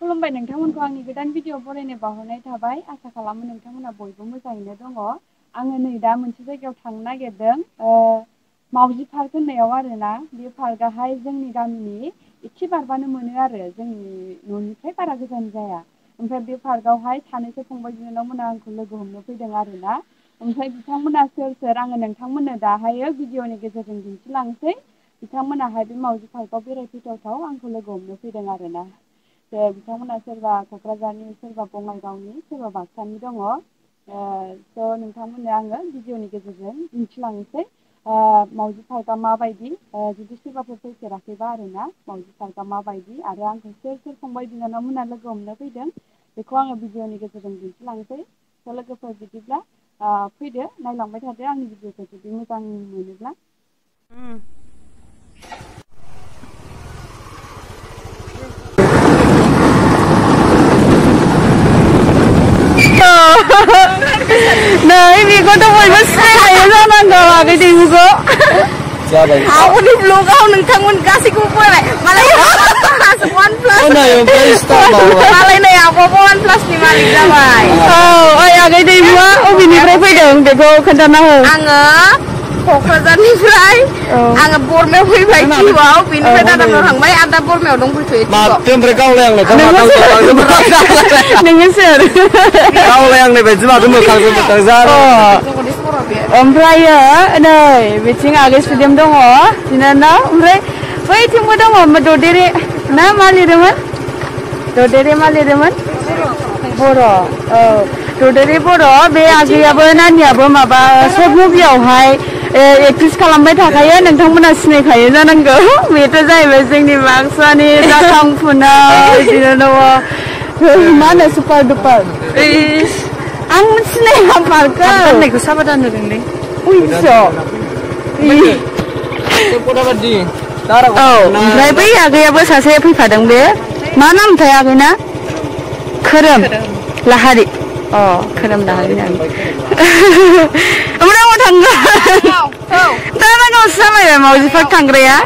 खुलुमबाय नोंथांमोनखौ आंनि गोदान भिडिअ बरायनो बावहरनाय थाबाय आसा खालामो नोंथांमोना बयबो मोजाङैनो दङ आङो नै दा मोनसे जायगायाव थांनो नागिरदों मावजि पार्क होननायाव आरोना बे पार्कआहाय जोंनि गामिनि एसे बारबानो मोनो आरो जोंनि न'निफ्राय बारा गोजान जाया ओमफ्राय बे पार्कआवहाय सानैसो फंबाय बिनानावमोना आंखौ लोगो हमनो फैदों आरोना ओमफ्राय बिथांमोना सोर सोर आङो नोंथांमोननो दाहायो भिडिअनि गेजेरजों दिन्थिलांसै बिथांमोनाहाय बे मावजि पार्कआव बेरायफैथावथाव आंखौ लोगो हमनो फैदों आरोना बिथांमोना सोरबा क'क्राझारनि सोरबा बङाइगावनि सोरबा बाक्सानि दङ स' नोंथांमोननो आङो भिडिअनि गेजेरजों दिन्थिलांनोसै मावजि पार्कआ माबायदि जुदि सोरबाफोर फैफेराखैबा आरोना मावजि पार्कआ माबायदि आरो आंखौ सोर सोर फंबाय बिनानावमोना लोगो हमनो फैदों बेखौ आङो भिडिअनि गेजेरजों दिन्थिलांसै स' लोगोफोर बिदिब्ला फैदो नायलांबाय थादो आंनि भिडिअखौ जुदि मोजां मोनोब्ला Này, vì có tôi mới sai rồi sao mà ngờ cái gì của aku di vlog kau nentang mun kasih kumpul malah OnePlus malah này aku OnePlus nih malah jamai oh ya cái gì mua oh biniफ्राय फैदों बेखौ खोन्थाना हो आङो क'क्राझारनिफ्राय आङो बरमायाव फैबाय टिउआव बिनिफ्राय दादानाव थांबाय आरो दा बरमायाव दंफैथ'यो माथो ओमफ्राय गावलायांलाय नोङो सोर गावलायांनाय बायदि माथो मोखांजों मोखां जादों ओमफ्रायो नै बिथिं आगै सुदेम दङ बिनानाव ओमफ्राय बैथिंबो दङ ददेरे ना मा लिरोमोन ददेरे मा लिरोमोन बर' औ ददेरे बर' बे आगैयाबो नानियाबो माबा शर्ट मुभियावहाय एक्ट्रेस खालामबाय थाखायो नोंथांमोना सिनायखायो जानांगौ बेथ' जाहैबाय जोंनि बाक्सानि जाखांफुनाय बिनानाव मा होनो सुपार दुपार आं सिनाया पार्कखौ गाननायखौ साबधान होदोंलै उइस' औ ओमफ्राय बै आगैयाबो सासे फैफादों बे मा नामथाय आगैना खोरोम लाहारि अ खोरोम लाहारि ओमफ्राय आं थांगोन दारागावसो जाबाय मावजि पार्क थांग्राया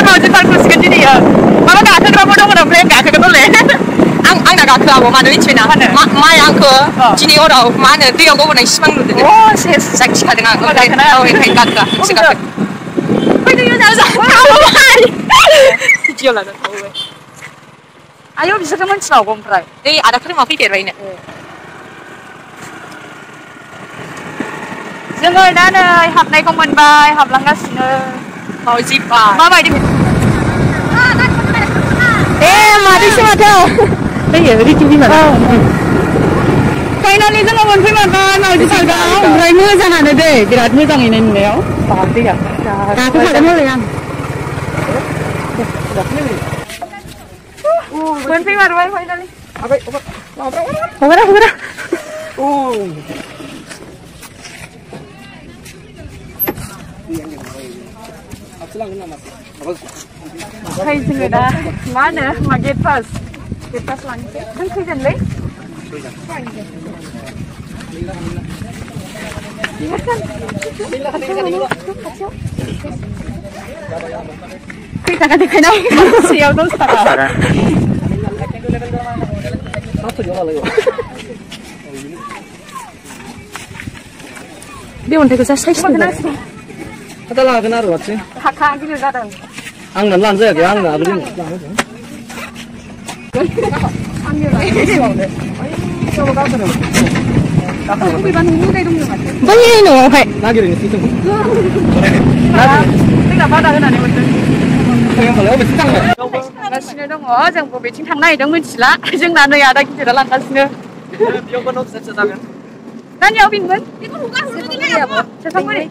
मावजि पार्क नुसिगोन दिनै माबा गाखोग्राबो दङ ओमफ्राय गाखोगोनलै आंना गाखोआबो मानो मिथिबायना माया आंखौ दिनै हराव मा होनो दैयाव गबोनाय सिमां नुदों जा खिखादों आं ओंखायनो गाखोआ नोंसो गाखो भिडिअ लादों आयौ बिसोरखौ मोनथिनांगौ ओमफ्राय ओइ आदा खोरोमा फैफेरबायनो जोङो दा नै हाबनायखौ मोनबाय हाबलांगासिनो मावजि पार्क माबायदि मादैसो माथो फैयो रिथि बिमा फाइनालि जोङो मोनफैमारबाय मावजि पार्कआव ओमफ्राय मोजाङानो दै बिराद मोजाङैनो नुनायाव दैया गाखोखादोंमोनलै आं मोनफैमारबाय फाइनालि हगारा ओमफ्राय जोङो दा मा होनो मा गेट पास लांनोसै नों फैगोनलै फैसाखौ देखायनाय सेयाव दंथारा बे अन्थाइखौ जा साइज नुदों kata lah kena ruat sih. Kakak gitu datang. Ang nan lan saya ke ang na abis ini. Ambil lah. Coba kau terus. Aku bilang ini kayak dulu macam. Banyak ini orang kayak. Lagi ini itu. Tidak pada kena ni betul. Yang kalau betul tak. Kasihnya dong. Oh, jangan berbicing tang naik dong mencila. Jangan nana ya ada kita dalam kasihnya. Yang kau nak sesuatu kan? Nani awin kan? Itu bukan sesuatu ni apa? Sesuatu ni.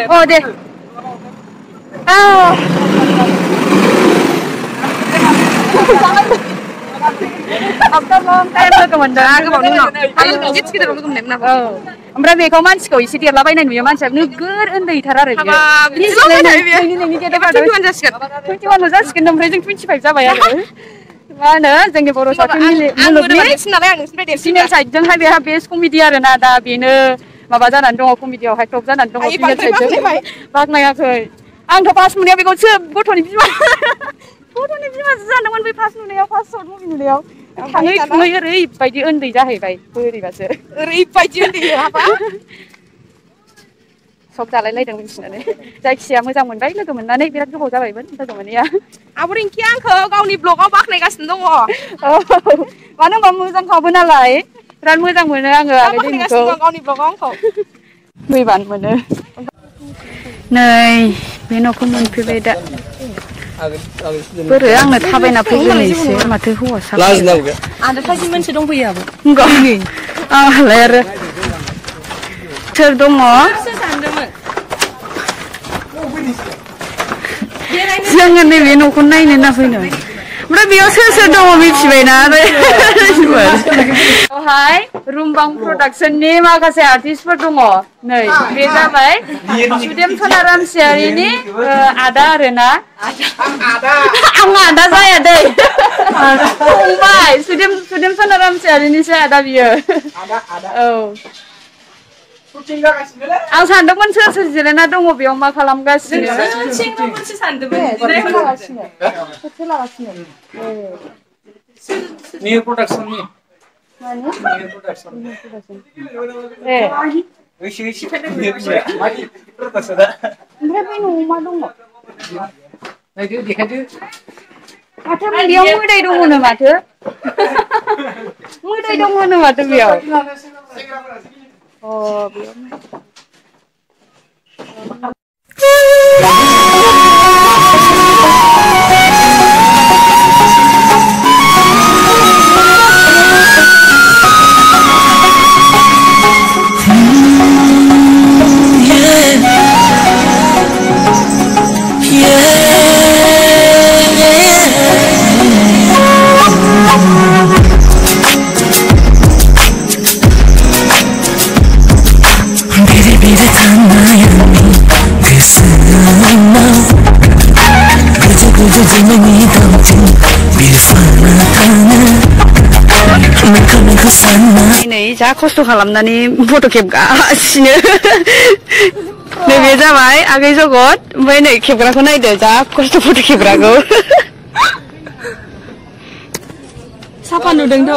Oh deh. Oh. After long time rồi còn mình đã cái bọn nó. Anh biết cái đó nó cũng ném nào. ओमफ्राय बेखौ मानसिखौ एसे देरलाबायनाय नुयो मानसिया नोगोर उन्दैथार आरो नोंनि गेदेर 21 जासिगोन ओमफ्राय जों 25 जाबाय आरो मा होनो जोंनि बर' सावथुन मुलुगनि सिनियर साइडजोंहाय बेहा बेस्ट कमेडि आरोना दा बेनो माबा जानानै दङ कमेडियावहाय टप जानानै दङ सिनियर साइडजों बाखनायाखै आंथ' फार्स्ट नुनायाव बेखौसो गथ'नि बिमासो जादोंमोन बै फार्स्ट नुनायाव फार्स्ट सर्ट मुभि नुनायाव थाङै थुङै ओरैबायदि उन्दै जाहैबाय बोरैबासो ओरैबायदि उन्दै हाबा सब जालायलायदों मिथिनानै जायखिजाया मोजां मोनबाय लोगो मोननानै बिराद गोबाव जाबायमोन लोगो मोनैया आब' रिंकिया आंखौ गावनि ब्लगाव बाख्नायगासिनो दङ मानो होनबा मोजांखाबो नालाय बिराद मोजां मोनो आङो आगै दैमुखौ गावनि ब्लगाव आंखौ फैबानो मोनो नै बे न'खौ मोनफैबाय दा बोरो आंनो थाबायना फैग्रोनोसै माथो हौवासा आरो सासे मानसि दंफैयो आब' आंहालाय आरो सोर दङ जोङो नैबे न'खौ नायनो होनना फैनो ओमफ्राय बेयाव सोर सोर दङ मिथिबायना बेवहाय रुमबां प्रडाक्सननि माखासे आर्टिस्टफोर दङ नै बे जाबाय सुदेम सनारामसियारिनि आदा आरोना आं आदा जाया दै फंबाय सुदेम सनारामसियारिनिसो आदा बियो औ आं सानदोंमोन सोर सोर जिरायना दङ बेयाव मा खालामगासिनो नियर प्रडाक्शननि ओमफ्राय बे न'आव मा दङ माथो बेयाव मोदाय दङनो माथो मोदाय दङनो माथो बेयाव नै जा खस्थ' खालामनानै फट' खेबगासिनो नैबे जाबाय आगै जगत ओमफ्राय नै खेबग्राखौ नायदो जा खस्थ' फट' खेबग्राखौ साफा नुदोंथ'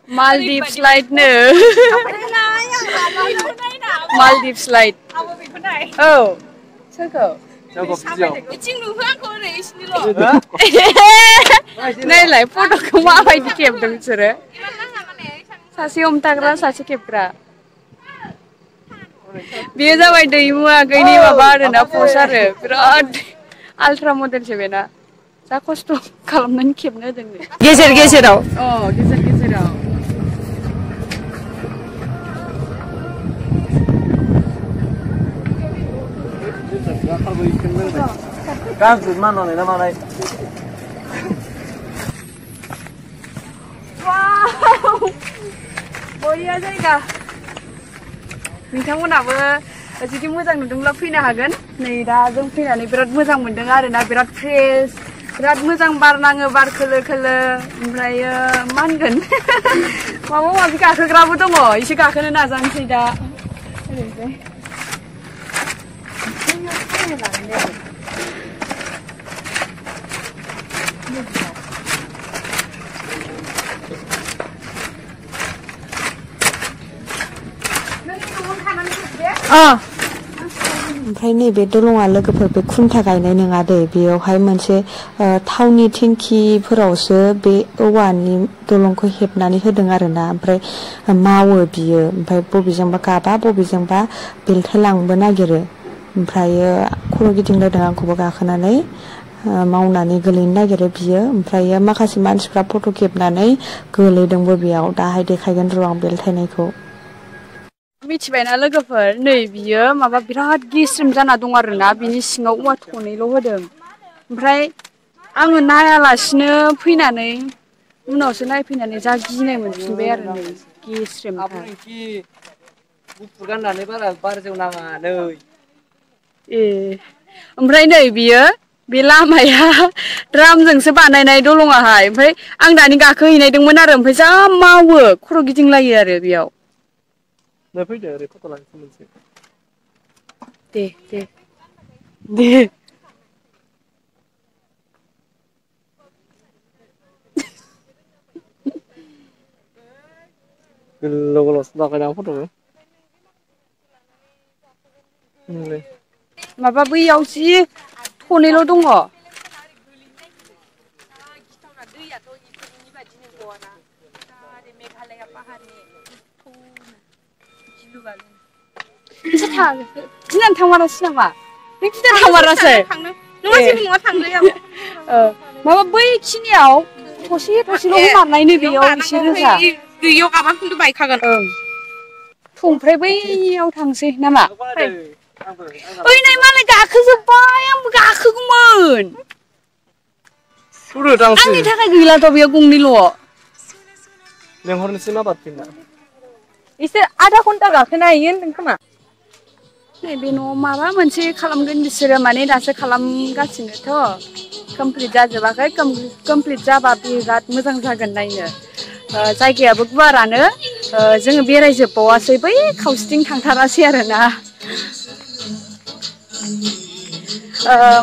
मालदिभ स्लाइड नो मालदिभ स्लाइड औ सोरखौ नायलाय फट'खौ माबायदि खेबदों बिसोरो सासे हमथाग्रा सासे खेबग्रा बेयो जाबाय दैमु आगैनि माबा आरोना पस्ट आरो बिराद आल्ट्रा मडेलसो बेना जा खस्थ' खालामनानै खेबनो होदों गेजेर गेजेराव गेजेर गेजेराव गाज्रि माननाय ना मानाय बरिया जायगा नोंथांमोनाबो जुदि मोजां नुदोंब्ला फैनो हागोन नै दा जों फैनानै बिराद मोजां मोनदों आरोना बिराद फ्रेश बिराद मोजां बार नाङो बार खोलो खोलो ओमफ्रायो मा होनगोन माबा माबि गाखोग्राबो दङ एसे गाखोनो नाजानोसै दा ओमफ्राय नैबे दलङा लोगोफोर बे खुन्था गायनाय नङा दे बेयावहाय मोनसे थावनि टेंकिफोरावसो बे औवानि दलंखौ हेबनानै होदों आरोना ओमफ्राय मावो बियो ओमफ्राय बबेजोंबा गाबा बबेजोंबा बेलथायलांबो नागिरो ओमफ्रायो खर' गिदिंलायदों आंखौबो गाखोनानै मावनानै गोलैनो नागिरो बियो ओमफ्रायो माखासे मानसिफ्रा फट' खेबनानै गोलैदोंबो बेयाव दाहाय देखायगोन र' आं बेलथायनायखौ मिथिबायना लोगोफोर नै बियो माबा बिराद गेस्रेम जाना दं आरोना बिनि सिङाव औवा थनैल' होदों ओमफ्राय आङो नायालासिनो फैनानै उनावसो नायफैनानै जा गिनाय मोनफिनबाय आरो नै गेस्रेमथार गुफुर गाननानै बारा बारजों नाङा नै ए ओमफ्राय नै बियो बे लामाया द्रामजोंसो बानायनाय दलङाहाय ओमफ्राय आं दानि गाखोहैनायदोंमोन आरो ओमफ्राय जा मावो खर' गिदिंलायो आरो बेयाव नै फैदो ओरै फट' लानोसै मोनसे दे दे दे गोलाव गोलावसो लाबायना फट'खौ माबा बैयाव जि थनेल' दङ दैयाथ' इफोरनि बायदि नंबावाना मेघालया पाहारनि गिनानै थांमारासै नामा नों गिनानै थांमारासै माबा बैखिनियाव थसे थसेल' मारनायनो बेयाव एसे रोजा दैयाव गाबा खिन्थु बायखागोन ओमफ्राय बैयाव थांसै नामा ओइ नै मालाय गाखोजोब्बाय आंबो गाखोगौमोन आंनि थाखाय गैलाथ' बेयाव गंनैल' लेंहरनोसै मा बारफिनना इसोर आधा घन्टा गाखोनो हायो होनदों खोमा नैबे न'आव माबा मोनसे खालामगोन बिसोरो माने दासो खालामगासिनोथ' कमप्लिट जाजोबाखै कमप्लिट जाबा बिराद मोजां जागोन नायनो जायगायाबो गुवारानो जोङो बेरायजोबबावासै बै खावसेथिं थांथारासै आरोना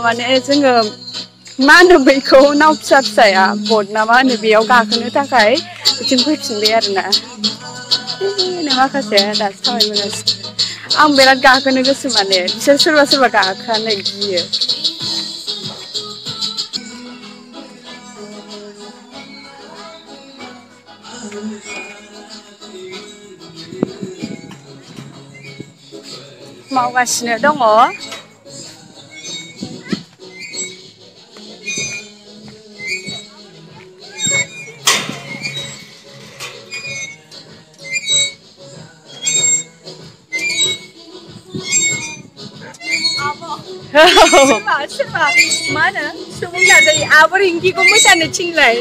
माने जोङो मा होनो बैखौ नाव फिसा फिसाया बट ना मा होनो बेयाव गाखोनो थाखाय बिथिं फैफिनबाय आरोना माखासे दासो थाबायबोगासिनो आं बिराद गाखोनो गोसो माने बिसोर सोरबा सोरबा गाखोआनो गियो मावगासिनो दङ सोरबा मा होनो सुबुं नार्जारि आब' रिंकिखौ मोसानो थिनलाय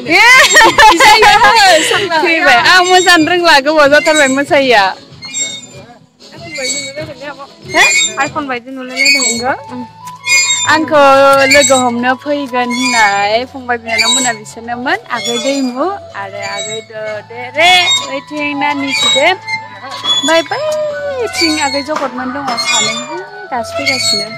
फैबाय आं मोसानो रोंला गोबाव जाथारबाय मोसायैया आइफन बायदि नुलायलायदों आंखौ लोगो हमनो फैगोन होननाय फंबाय बिनानावमोना बिसोरनोमोन आगै दैमु आरो आगै देरे ओइथिं नानि सुदेम ओमफ्राय बैथिं आगै जगतमोन दङ सानै दासो फैगासिनो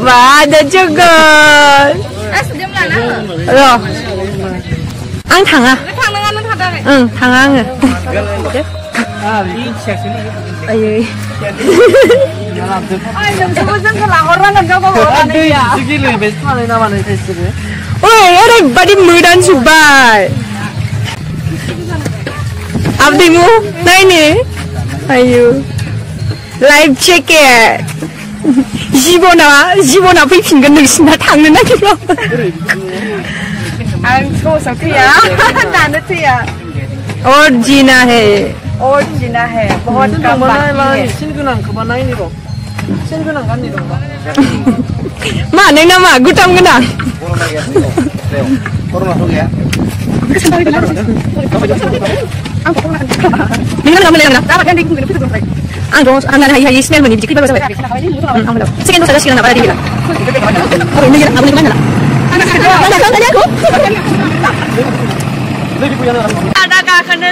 Wah, ada juga. Loh. Ang थाङा. ओं थाङा आङो. आयै. नोंसोरबो जोंखौ लाहरनांगोन गाव ओरैबादि मोदानजोब्बाय. Abdimu, नायनो. आयु. Life jacket. जिबना फैफिनगोन नोंसिना थांनो नागिरबा आं स'सआव थैया दानो थैया अर्जिना है बहुत कम सिन गोनांखौबा नायनो र' सिन गोनां गाननि दंबा मा नोंना मा गुटाम गोनां कर'नाथ' गैया आं दं हानानै हायै स्मेल मोनि बिदि फैबाबो जाबाय सेकेन्ड दसा जासिगोन नामा रिबिला आदा गाखोनो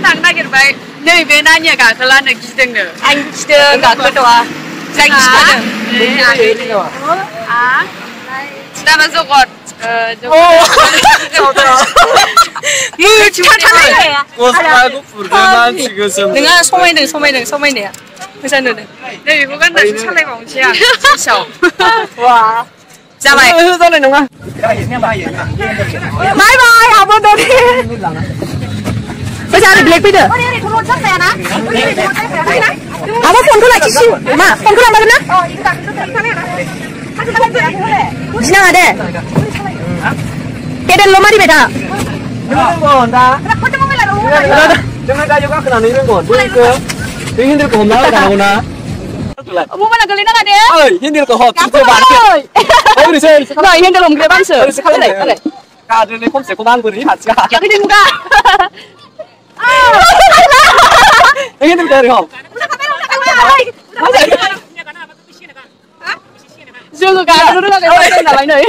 थांनो नागिरबाय नैबे नानिया गाखोलानो गिदोंनो आं गिदों गाखोथ'आ जाय गिखादों दाना जगत गस्लाखौ फुरगोनां गोसोम नोंहा समायनाया मोजां नुदों नै बेखौ गाननासो सालायबावनोसै आं सिसाव वा जाबाय जानाय नङा बाय बाय आब' दे फैसा आरो ब्लेक फैदो आब' फनखौ लाखिसि मा फनखौ लांनांगोन ना गिनाङा दे पेडेलल' मारिबाय था रोंगोन दा जोङो दायो गाखोनानै रोंगोन बे हिन्देलखौ हमना लानांगौ ना मबाइला गोलैनाङा दे ओइ हिन्देलखौ हम तुझे बारके ओरैसै नै हेन्देल हमग्रेबांसो खालाय गाद्रोनै खमसे खम आं बोरै हाथिया फैदो मुगा हिन्देलखौ ओरै हम जोङो गानो रोङाखै नालाय नै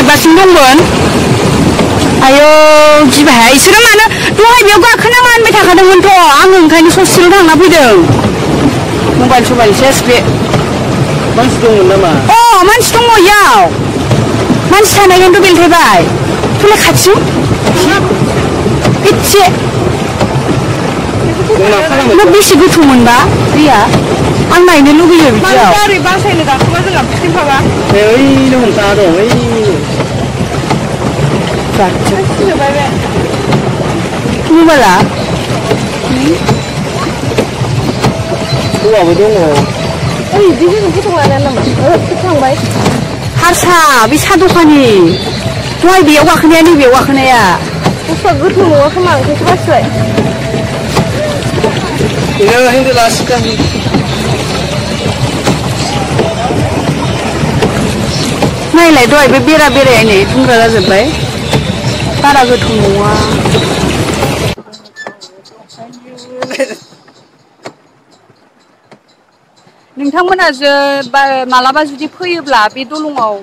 सासेल' दंमोन आयो गिबाय इसोरो मानो दहाय बेयाव गाखोनाङा होनबाय थाखादोंमोनथ' आं ओंखायनो ससेल' थांना फैदों मबाइल सबाइल सेस बे मानसि दंमोन नामा मानसि दङ इयाव मानसि थानायखायनोथ' बेलथायबाय थुलाय खाथियाव एसे बेसे गोथौमोनबा दैया आं नायनो लुगैयो बिदियाव गारि बासायनो गाखोबा जोंहा फिथिंफाबा ओइनो हमथा दं ओइ मबाइला हौवाबो दङ ओइ बिदि जों फोथांलायनाय नामा फोथांबाय हारसा बे सा दखानि दहाय बेयाव गाखोनाया नैबेयाव गाखोनाया बुस्थुआ गोथौ नङा खोमा ओंखायसो बासिबाय बेनो हिन्देला सिगां नायलाय दहाय बे बेरा बेरायनाय दुंग्रा जाजोब्बाय बारा गोथौ नङा नोंथांमोना मालाबा जुदि फैयोब्ला बे दलंआव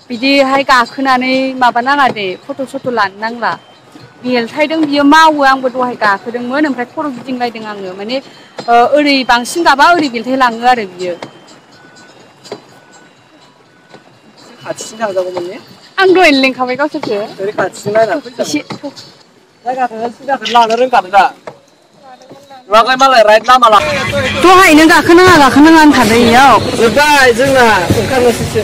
बिदिहाय गाखोनानै माबा नाङा दे फट' सट' लानो नांला बेलथायदों बियो मावो आंबो दहाय गाखोदोंमोन ओमफ्राय खर' गिदिंलायदों आङो माने ओरै बांसिन गाबा ओरै बेलथाय लाङो आरो बियो खाथिसिन थांजागौमोन ने आं दहायनो लिंखाबाय गावसोरसो ओरै खाथिसिन नायनानै फैजागौमोन एसे जायगाखौ सिगांखौ लानो रोंखादों दा नुवाखै मालाय राइट लामा ला दहायनो गाखोनाङा होनखादों इयाव जोब्बाय जोंना ओंखारनोसैसो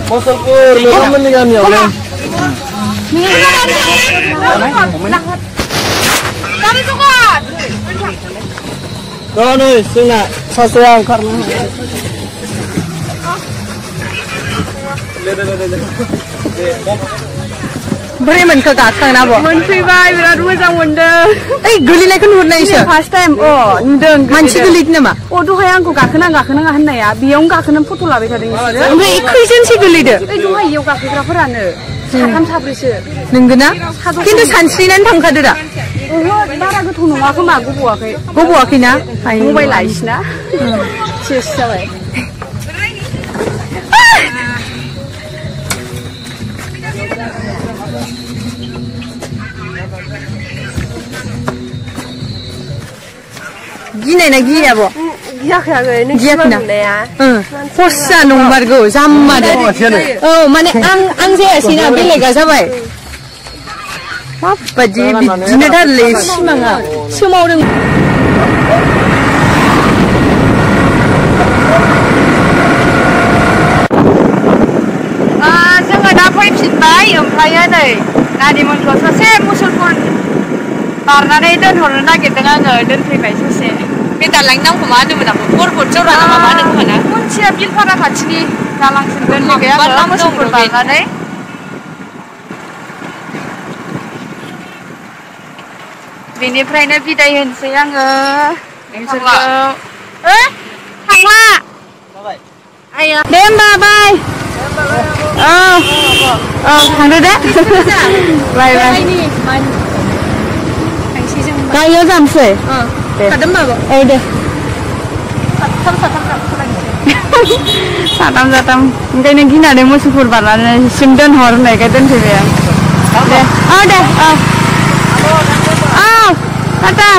मुसलपुर मोननि गामियावनो नै जोंना सासेया ओंखारनो बोरै मोनखो गाखोना आब' मोनफैबाय बिराद मोजां मोनदों ओइ गोलैनायखौ नुहुरनायसो फार्स्ट टाइम नुदों मानसि गोलैदों नामा दहाय आंखौ गाखोनाङा होननाया बेयावनो गाखोनानै फट' लाबाय थादों ओमफ्राय खैजोनसो गोलैदों ओइ दहाय इयाव गाखोग्राफोरानो साथाम साब्रैसो नंगौना खिन्थु सानस्रिनानै थांखादो दा बारा गोथौ नङा खोमा गब'वाखैना मबाइल लायसैना सेस जाबाय गिनाय ना गिया आब' गियाखै नों गियाखै ना खरसा नंमारगौ जाम्मादो औ माने आं जायासैना बेलेगा जाबाय माबायदि बिदिनो दारलै सिमाङा सोमावदों जोङो दा फैफिनबाय ओमफ्राय नै नानिमोनखौ सासे मुसलपुर बारनानै दोनहरनो नागिरदों आङो दोनफैबाय ससे बे दालांनि नामखौ मा होनोमोन आं बरबट जरा नामा मा होनो खोमा मोनसेया बिलपारा खाथिनि दालांसिम दोनफैबाय आङो मुसलपुर बारनानै बेनिफ्रायनो बिदाय होनोसै आङो नोंसोरखौ थांला दे होमबा बाय औ थांदो दे बाय बाय गारियाव जानोसै दे साथाम जाथाम ओंखायनो गिनानै मुसुलपुर बारनानै सिम दोनहर होननायखाय दोनफैबाय आं दे औ टाटा